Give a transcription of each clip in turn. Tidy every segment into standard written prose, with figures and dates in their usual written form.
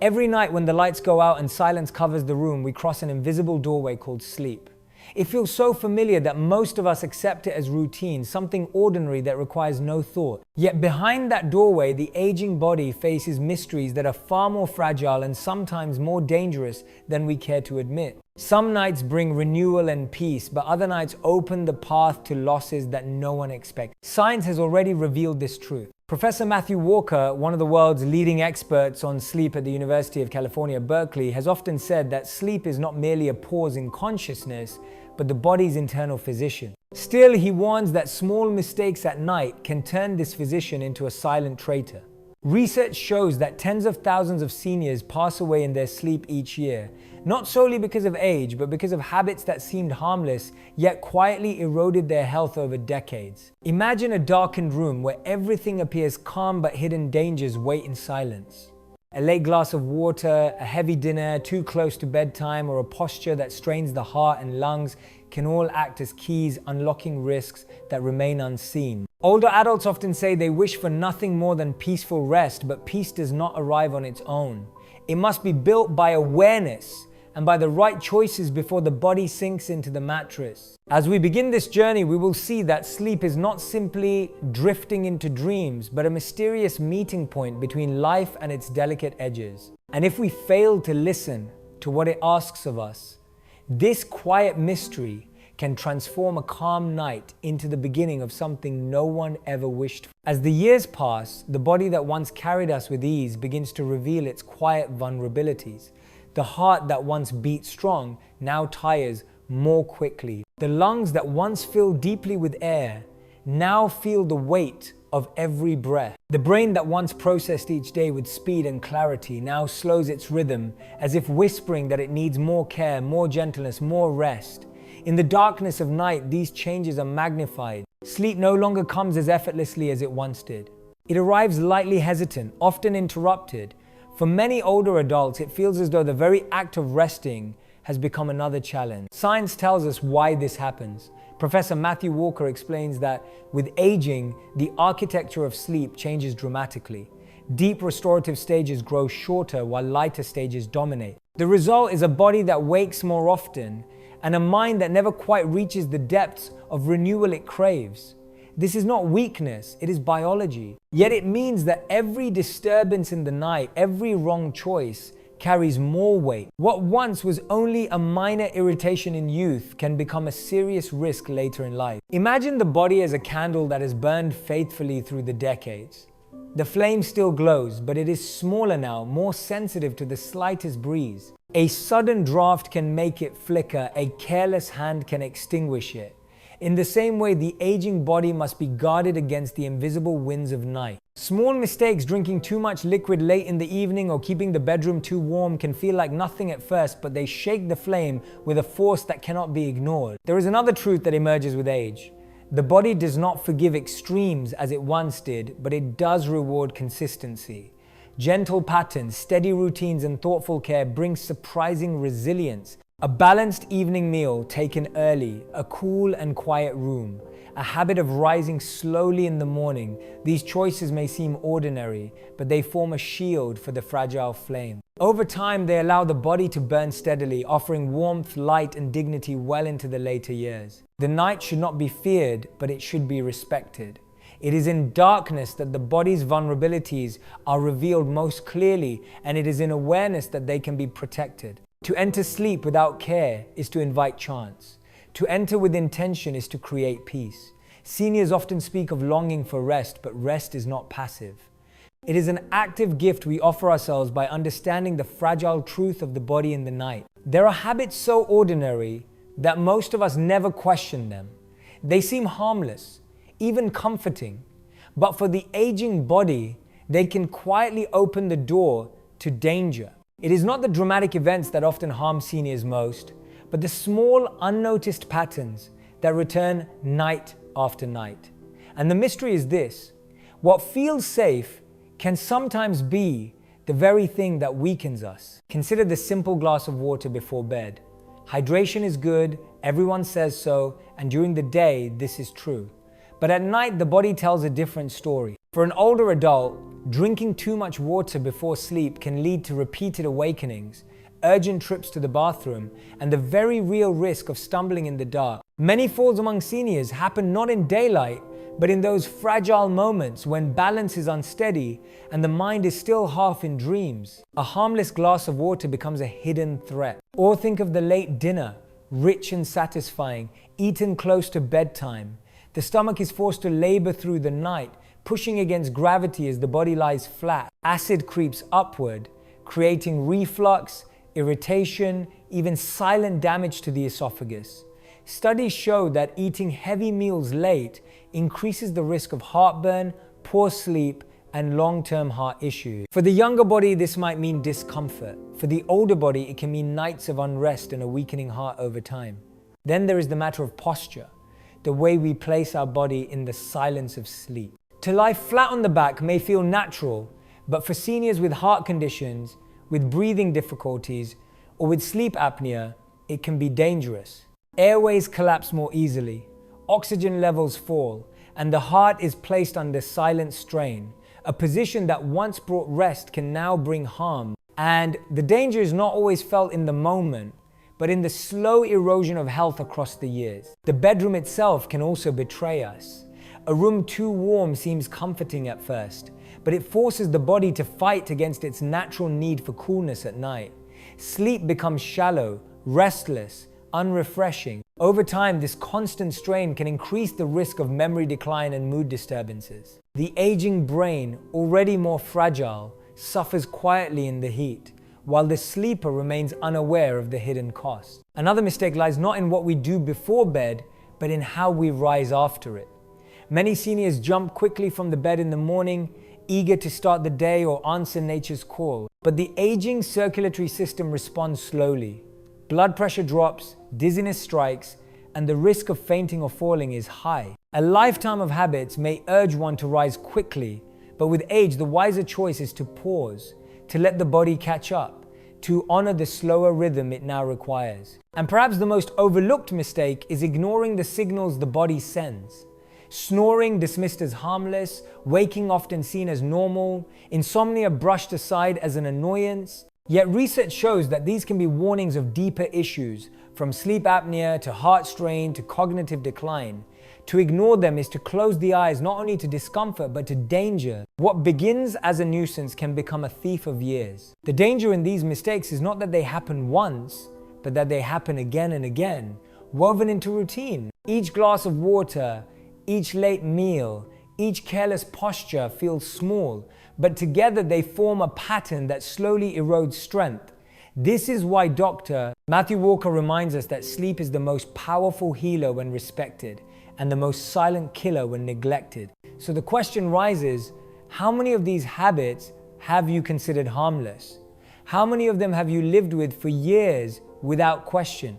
Every night when the lights go out and silence covers the room, we cross an invisible doorway called sleep. It feels so familiar that most of us accept it as routine, something ordinary that requires no thought. Yet behind that doorway, the aging body faces mysteries that are far more fragile and sometimes more dangerous than we care to admit. Some nights bring renewal and peace, but other nights open the path to losses that no one expects. Science has already revealed this truth. Professor Matthew Walker, one of the world's leading experts on sleep at the University of California, Berkeley, has often said that sleep is not merely a pause in consciousness, but the body's internal physician. Still, he warns that small mistakes at night can turn this physician into a silent traitor. Research shows that tens of thousands of seniors pass away in their sleep each year, not solely because of age, but because of habits that seemed harmless, yet quietly eroded their health over decades. Imagine a darkened room where everything appears calm but hidden dangers wait in silence. A late glass of water, a heavy dinner, too close to bedtime, or a posture that strains the heart and lungs can all act as keys unlocking risks that remain unseen. Older adults often say they wish for nothing more than peaceful rest, but peace does not arrive on its own. It must be built by awareness and by the right choices before the body sinks into the mattress. As we begin this journey, we will see that sleep is not simply drifting into dreams, but a mysterious meeting point between life and its delicate edges. And if we fail to listen to what it asks of us, this quiet mystery can transform a calm night into the beginning of something no one ever wished for. As the years pass, the body that once carried us with ease begins to reveal its quiet vulnerabilities. The heart that once beat strong now tires more quickly. The lungs that once filled deeply with air now feel the weight of every breath. The brain that once processed each day with speed and clarity now slows its rhythm, as if whispering that it needs more care, more gentleness, more rest. In the darkness of night, these changes are magnified. Sleep no longer comes as effortlessly as it once did. It arrives lightly hesitant, often interrupted. For many older adults, it feels as though the very act of resting has become another challenge. Science tells us why this happens. Professor Matthew Walker explains that with aging, the architecture of sleep changes dramatically. Deep restorative stages grow shorter while lighter stages dominate. The result is a body that wakes more often and a mind that never quite reaches the depths of renewal it craves. This is not weakness, it is biology. Yet it means that every disturbance in the night, every wrong choice, carries more weight. What once was only a minor irritation in youth can become a serious risk later in life. Imagine the body as a candle that has burned faithfully through the decades. The flame still glows, but it is smaller now, more sensitive to the slightest breeze. A sudden draft can make it flicker, a careless hand can extinguish it. In the same way, the aging body must be guarded against the invisible winds of night. Small mistakes, drinking too much liquid late in the evening or keeping the bedroom too warm, can feel like nothing at first, but they shake the flame with a force that cannot be ignored. There is another truth that emerges with age. The body does not forgive extremes as it once did, but it does reward consistency. Gentle patterns, steady routines, and thoughtful care bring surprising resilience. A balanced evening meal taken early, a cool and quiet room, a habit of rising slowly in the morning. These choices may seem ordinary, but they form a shield for the fragile flame. Over time, they allow the body to burn steadily, offering warmth, light, and dignity well into the later years. The night should not be feared, but it should be respected. It is in darkness that the body's vulnerabilities are revealed most clearly, and it is in awareness that they can be protected. To enter sleep without care is to invite chance. To enter with intention is to create peace. Seniors often speak of longing for rest, but rest is not passive. It is an active gift we offer ourselves by understanding the fragile truth of the body in the night. There are habits so ordinary that most of us never question them. They seem harmless, even comforting, but for the aging body, they can quietly open the door to danger. It is not the dramatic events that often harm seniors most, but the small, unnoticed patterns that return night after night. And the mystery is this: what feels safe can sometimes be the very thing that weakens us. Consider the simple glass of water before bed. Hydration is good, everyone says so, and during the day, this is true. But at night, the body tells a different story. For an older adult, Drinking too much water before sleep can lead to repeated awakenings, urgent trips to the bathroom, and the very real risk of stumbling in the dark. Many falls among seniors happen not in daylight, but in those fragile moments when balance is unsteady and the mind is still half in dreams. A harmless glass of water becomes a hidden threat. Or think of the late dinner, rich and satisfying, eaten close to bedtime. The stomach is forced to labor through the night, pushing against gravity as the body lies flat. Acid creeps upward, creating reflux, irritation, even silent damage to the esophagus. Studies show that eating heavy meals late increases the risk of heartburn, poor sleep, and long-term heart issues. For the younger body, this might mean discomfort. For the older body, it can mean nights of unrest and a weakening heart over time. Then there is the matter of posture, the way we place our body in the silence of sleep. To lie flat on the back may feel natural, but for seniors with heart conditions, with breathing difficulties, or with sleep apnea, it can be dangerous. Airways collapse more easily, oxygen levels fall, and the heart is placed under silent strain. A position that once brought rest can now bring harm. And the danger is not always felt in the moment, but in the slow erosion of health across the years. The bedroom itself can also betray us. A room too warm seems comforting at first, but it forces the body to fight against its natural need for coolness at night. Sleep becomes shallow, restless, unrefreshing. Over time, this constant strain can increase the risk of memory decline and mood disturbances. The aging brain, already more fragile, suffers quietly in the heat, while the sleeper remains unaware of the hidden cost. Another mistake lies not in what we do before bed, but in how we rise after it. Many seniors jump quickly from the bed in the morning, eager to start the day or answer nature's call. But the aging circulatory system responds slowly. Blood pressure drops, dizziness strikes, and the risk of fainting or falling is high. A lifetime of habits may urge one to rise quickly, but with age, the wiser choice is to pause, to let the body catch up, to honor the slower rhythm it now requires. And perhaps the most overlooked mistake is ignoring the signals the body sends. Snoring dismissed as harmless, waking often seen as normal, insomnia brushed aside as an annoyance. Yet research shows that these can be warnings of deeper issues, from sleep apnea to heart strain to cognitive decline. To ignore them is to close the eyes not only to discomfort but to danger. What begins as a nuisance can become a thief of years. The danger in these mistakes is not that they happen once, but that they happen again and again, woven into routine. Each glass of water, each late meal, each careless posture feels small, but together they form a pattern that slowly erodes strength. This is why Dr. Matthew Walker reminds us that sleep is the most powerful healer when respected and the most silent killer when neglected. So the question rises, how many of these habits have you considered harmless? How many of them have you lived with for years without question?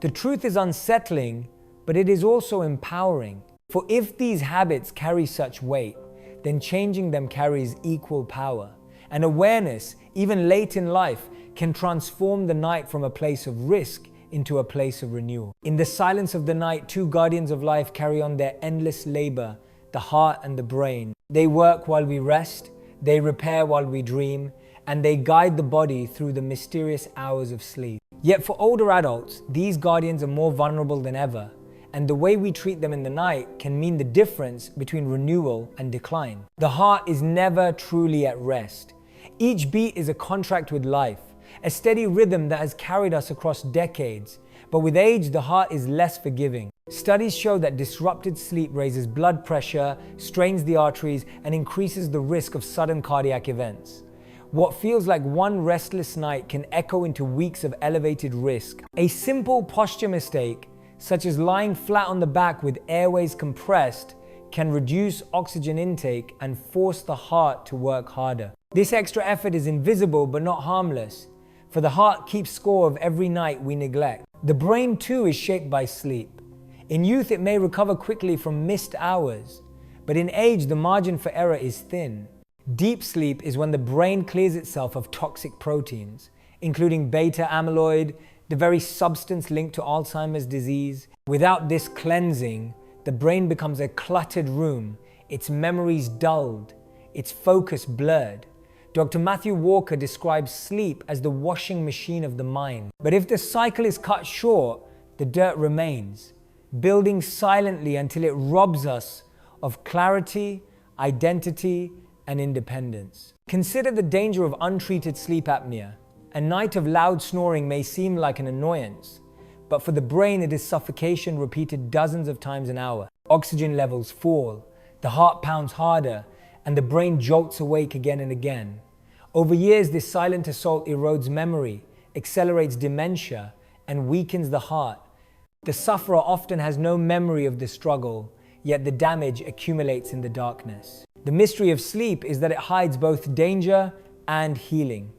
The truth is unsettling, but it is also empowering. For if these habits carry such weight, then changing them carries equal power. And awareness, even late in life, can transform the night from a place of risk into a place of renewal. In the silence of the night, two guardians of life carry on their endless labor, the heart and the brain. They work while we rest, they repair while we dream, and they guide the body through the mysterious hours of sleep. Yet for older adults, these guardians are more vulnerable than ever, and the way we treat them in the night can mean the difference between renewal and decline. The heart is never truly at rest. Each beat is a contract with life, a steady rhythm that has carried us across decades. But with age, the heart is less forgiving. Studies show that disrupted sleep raises blood pressure, strains the arteries, and increases the risk of sudden cardiac events. What feels like one restless night can echo into weeks of elevated risk. A simple posture mistake, such as lying flat on the back with airways compressed, can reduce oxygen intake and force the heart to work harder. This extra effort is invisible but not harmless, for the heart keeps score of every night we neglect. The brain too is shaped by sleep. In youth, it may recover quickly from missed hours, but in age, the margin for error is thin. Deep sleep is when the brain clears itself of toxic proteins, including beta amyloid, the very substance linked to Alzheimer's disease. Without this cleansing, the brain becomes a cluttered room, its memories dulled, its focus blurred. Dr. Matthew Walker describes sleep as the washing machine of the mind. But if the cycle is cut short, the dirt remains, building silently until it robs us of clarity, identity, and independence. Consider the danger of untreated sleep apnea. A night of loud snoring may seem like an annoyance, but for the brain it is suffocation repeated dozens of times an hour. Oxygen levels fall, the heart pounds harder, and the brain jolts awake again and again. Over years, this silent assault erodes memory, accelerates dementia, and weakens the heart. The sufferer often has no memory of the struggle, yet the damage accumulates in the darkness. The mystery of sleep is that it hides both danger and healing.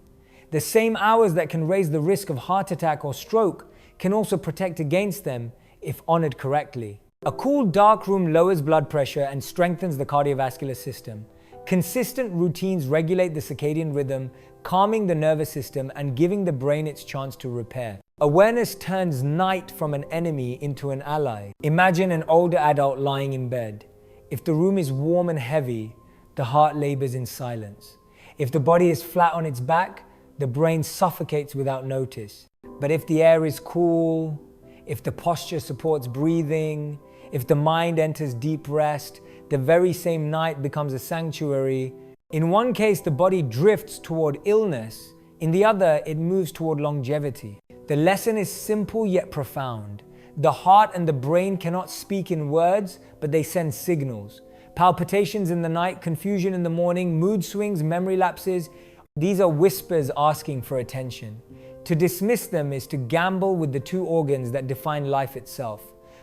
The same hours that can raise the risk of heart attack or stroke can also protect against them if honored correctly. A cool, dark room lowers blood pressure and strengthens the cardiovascular system. Consistent routines regulate the circadian rhythm, calming the nervous system and giving the brain its chance to repair. Awareness turns night from an enemy into an ally. Imagine an older adult lying in bed. If the room is warm and heavy, the heart labors in silence. If the body is flat on its back, the brain suffocates without notice. But if the air is cool, if the posture supports breathing, if the mind enters deep rest, the very same night becomes a sanctuary. In one case, the body drifts toward illness. In the other, it moves toward longevity. The lesson is simple yet profound. The heart and the brain cannot speak in words, but they send signals. Palpitations in the night, confusion in the morning, mood swings, memory lapses. These are whispers asking for attention. To dismiss them is to gamble with the two organs that define life itself.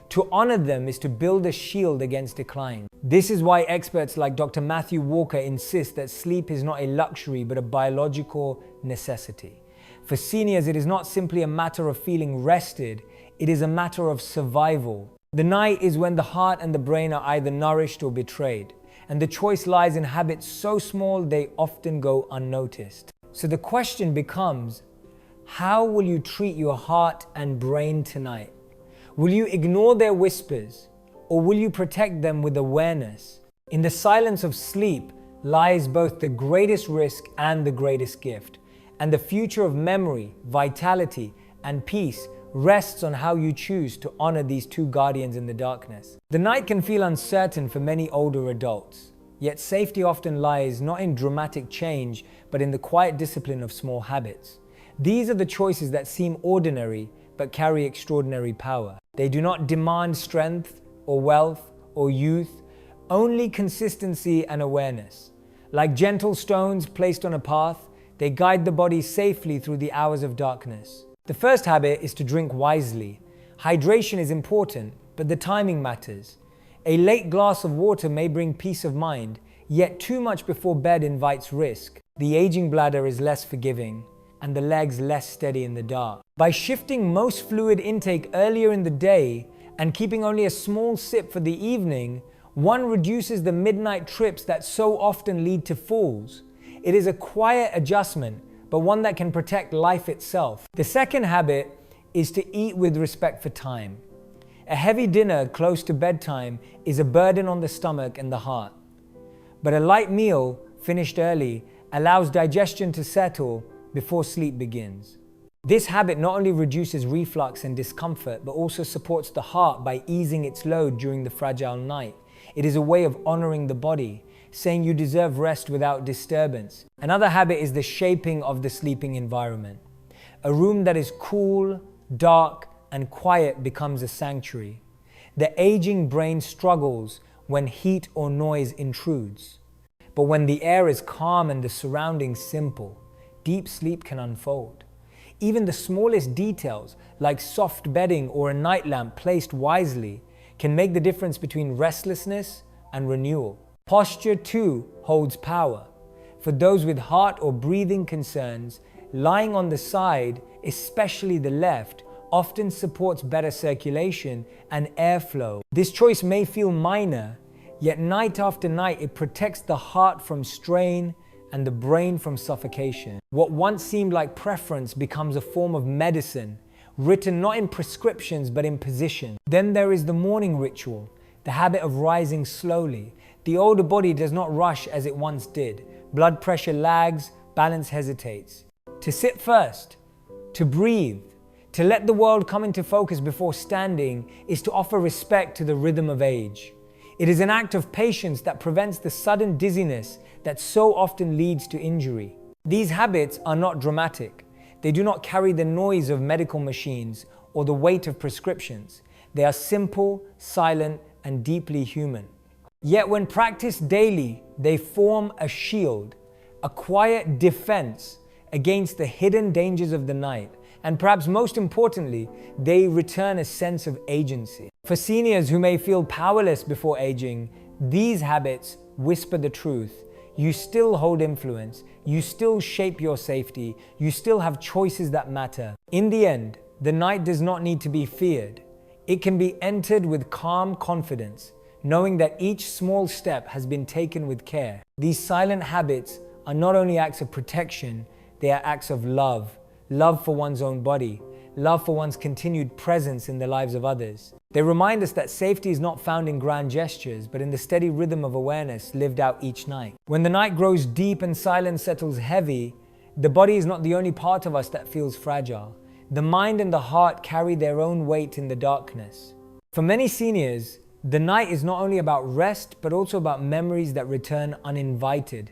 To honor them is to build a shield against decline. This is why experts like Dr. Matthew Walker insist that sleep is not a luxury but a biological necessity. For seniors, it is not simply a matter of feeling rested, it is a matter of survival. The night is when the heart and the brain are either nourished or betrayed, and the choice lies in habits so small they often go unnoticed. So the question becomes, how will you treat your heart and brain tonight? Will you ignore their whispers, or will you protect them with awareness? In the silence of sleep lies both the greatest risk and the greatest gift, and the future of memory, vitality, and peace rests on how you choose to honor these two guardians in the darkness. The night can feel uncertain for many older adults, yet safety often lies not in dramatic change, but in the quiet discipline of small habits. These are the choices that seem ordinary, but carry extraordinary power. They do not demand strength or wealth or youth, only consistency and awareness. Like gentle stones placed on a path, they guide the body safely through the hours of darkness. The first habit is to drink wisely. Hydration is important, but the timing matters. A late glass of water may bring peace of mind, yet too much before bed invites risk. The aging bladder is less forgiving, and the legs less steady in the dark. By shifting most fluid intake earlier in the day and keeping only a small sip for the evening, one reduces the midnight trips that so often lead to falls. It is a quiet adjustment, but one that can protect life itself. The second habit is to eat with respect for time. A heavy dinner close to bedtime is a burden on the stomach and the heart. But a light meal, finished early, allows digestion to settle before sleep begins. This habit not only reduces reflux and discomfort, but also supports the heart by easing its load during the fragile night. It is a way of honoring the body, saying you deserve rest without disturbance. Another habit is the shaping of the sleeping environment. A room that is cool, dark, and quiet becomes a sanctuary. The aging brain struggles when heat or noise intrudes. But when the air is calm and the surroundings simple, deep sleep can unfold. Even the smallest details, like soft bedding or a night lamp placed wisely, can make the difference between restlessness and renewal. Posture too holds power. For those with heart or breathing concerns, lying on the side, especially the left, often supports better circulation and airflow. This choice may feel minor, yet night after night it protects the heart from strain and the brain from suffocation. What once seemed like preference becomes a form of medicine, written not in prescriptions but in position. Then there is the morning ritual, the habit of rising slowly. The older body does not rush as it once did. Blood pressure lags, balance hesitates. To sit first, to breathe, to let the world come into focus before standing is to offer respect to the rhythm of age. It is an act of patience that prevents the sudden dizziness that so often leads to injury. These habits are not dramatic. They do not carry the noise of medical machines or the weight of prescriptions. They are simple, silent, and deeply human. Yet when practiced daily, they form a shield, a quiet defense against the hidden dangers of the night. And perhaps most importantly, they return a sense of agency. For seniors who may feel powerless before aging, these habits whisper the truth. You still hold influence, you still shape your safety, you still have choices that matter. In the end, the night does not need to be feared. It can be entered with calm confidence, knowing that each small step has been taken with care. These silent habits are not only acts of protection, they are acts of love. Love for one's own body, love for one's continued presence in the lives of others. They remind us that safety is not found in grand gestures, but in the steady rhythm of awareness lived out each night. When the night grows deep and silence settles heavy, the body is not the only part of us that feels fragile. The mind and the heart carry their own weight in the darkness. For many seniors, the night is not only about rest, but also about memories that return uninvited,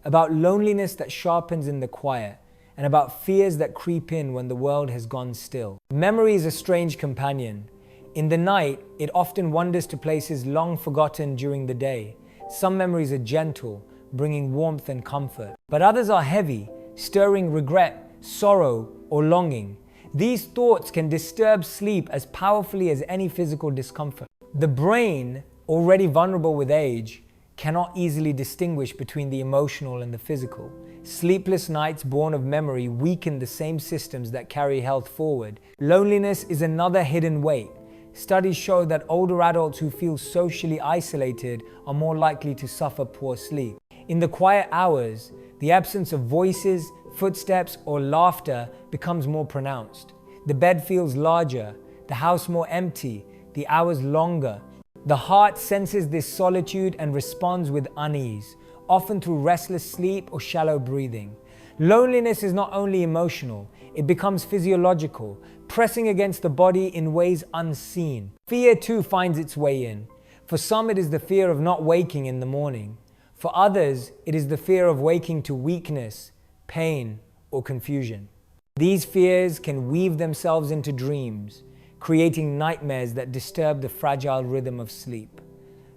about loneliness that sharpens in the quiet, and about fears that creep in when the world has gone still. Memory is a strange companion. In the night, it often wanders to places long forgotten during the day. Some memories are gentle, bringing warmth and comfort, but others are heavy, stirring regret, sorrow, or longing. These thoughts can disturb sleep as powerfully as any physical discomfort. The brain, already vulnerable with age, cannot easily distinguish between the emotional and the physical. Sleepless nights born of memory weaken the same systems that carry health forward. Loneliness is another hidden weight. Studies show that older adults who feel socially isolated are more likely to suffer poor sleep. In the quiet hours, the absence of voices, footsteps, or laughter becomes more pronounced. The bed feels larger, the house more empty, the hours longer. The heart senses this solitude and responds with unease, often through restless sleep or shallow breathing. Loneliness is not only emotional, it becomes physiological, pressing against the body in ways unseen. Fear too finds its way in. For some, it is the fear of not waking in the morning. For others, it is the fear of waking to weakness, pain, or confusion. These fears can weave themselves into dreams, creating nightmares that disturb the fragile rhythm of sleep.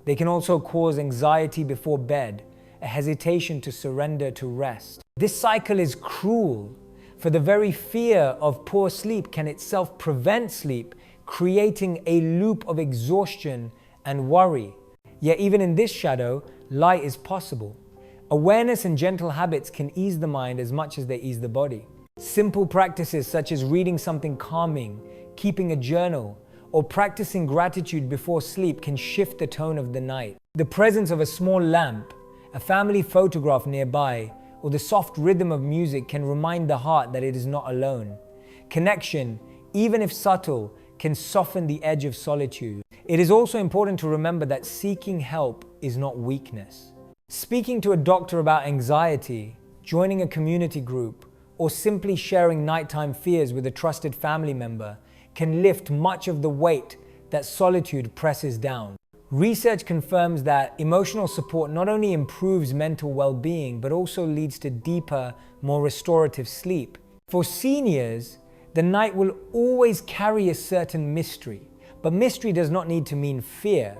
They can also cause anxiety before bed, a hesitation to surrender to rest. This cycle is cruel, for the very fear of poor sleep can itself prevent sleep, creating a loop of exhaustion and worry. Yet even in this shadow, light is possible. Awareness and gentle habits can ease the mind as much as they ease the body. Simple practices such as reading something calming, keeping a journal, or practicing gratitude before sleep can shift the tone of the night. The presence of a small lamp, a family photograph nearby, or the soft rhythm of music can remind the heart that it is not alone. Connection, even if subtle, can soften the edge of solitude. It is also important to remember that seeking help is not weakness. Speaking to a doctor about anxiety, joining a community group, or simply sharing nighttime fears with a trusted family member can lift much of the weight that solitude presses down. Research confirms that emotional support not only improves mental well-being, but also leads to deeper, more restorative sleep. For seniors, the night will always carry a certain mystery, but mystery does not need to mean fear.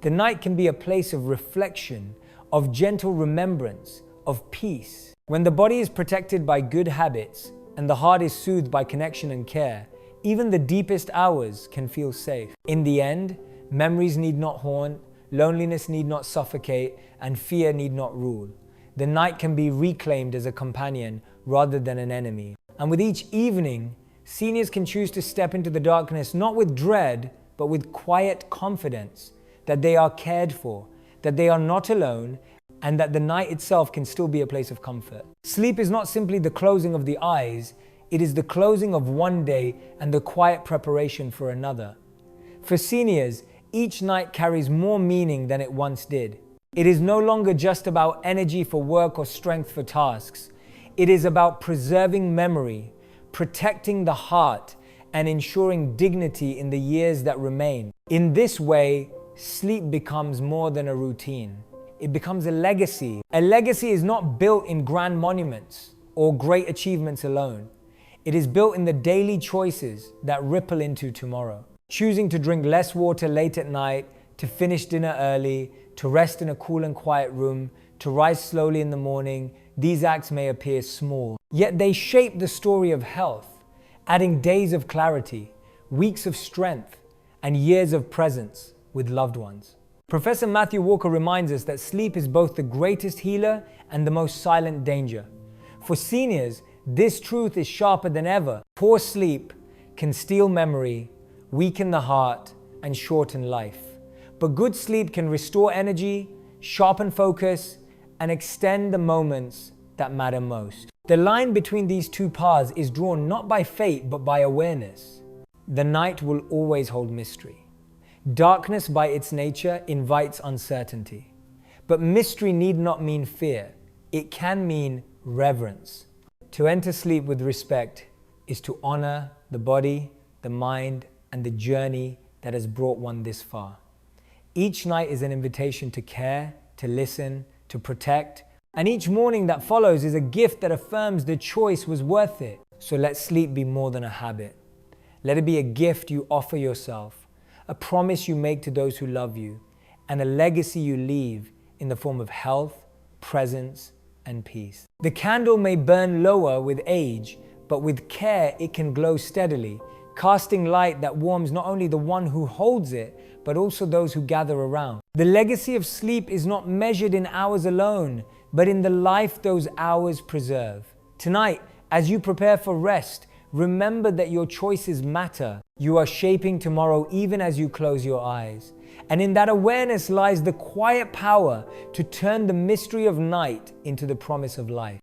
The night can be a place of reflection, of gentle remembrance, of peace. When the body is protected by good habits and the heart is soothed by connection and care, even the deepest hours can feel safe. In the end, memories need not haunt, loneliness need not suffocate, and fear need not rule. The night can be reclaimed as a companion rather than an enemy. And with each evening, seniors can choose to step into the darkness not with dread, but with quiet confidence that they are cared for, that they are not alone, and that the night itself can still be a place of comfort. Sleep is not simply the closing of the eyes, it is the closing of one day and the quiet preparation for another. For seniors, each night carries more meaning than it once did. It is no longer just about energy for work or strength for tasks. It is about preserving memory, protecting the heart, and ensuring dignity in the years that remain. In this way, sleep becomes more than a routine. It becomes a legacy. A legacy is not built in grand monuments or great achievements alone. It is built in the daily choices that ripple into tomorrow. Choosing to drink less water late at night, to finish dinner early, to rest in a cool and quiet room, to rise slowly in the morning, these acts may appear small, yet they shape the story of health, adding days of clarity, weeks of strength, and years of presence with loved ones. Professor Matthew Walker reminds us that sleep is both the greatest healer and the most silent danger. For seniors, this truth is sharper than ever. Poor sleep can steal memory, weaken the heart, and shorten life. But good sleep can restore energy, sharpen focus, and extend the moments that matter most. The line between these two paths is drawn not by fate, but by awareness. The night will always hold mystery. Darkness, by its nature, invites uncertainty. But mystery need not mean fear. It can mean reverence. To enter sleep with respect is to honor the body, the mind, and the journey that has brought one this far. Each night is an invitation to care, to listen, to protect, and each morning that follows is a gift that affirms the choice was worth it. So let sleep be more than a habit. Let it be a gift you offer yourself, a promise you make to those who love you, and a legacy you leave in the form of health, presence, and peace. The candle may burn lower with age, but with care it can glow steadily, casting light that warms not only the one who holds it, but also those who gather around. The legacy of sleep is not measured in hours alone, but in the life those hours preserve. Tonight, as you prepare for rest, remember that your choices matter. You are shaping tomorrow even as you close your eyes. And in that awareness lies the quiet power to turn the mystery of night into the promise of life.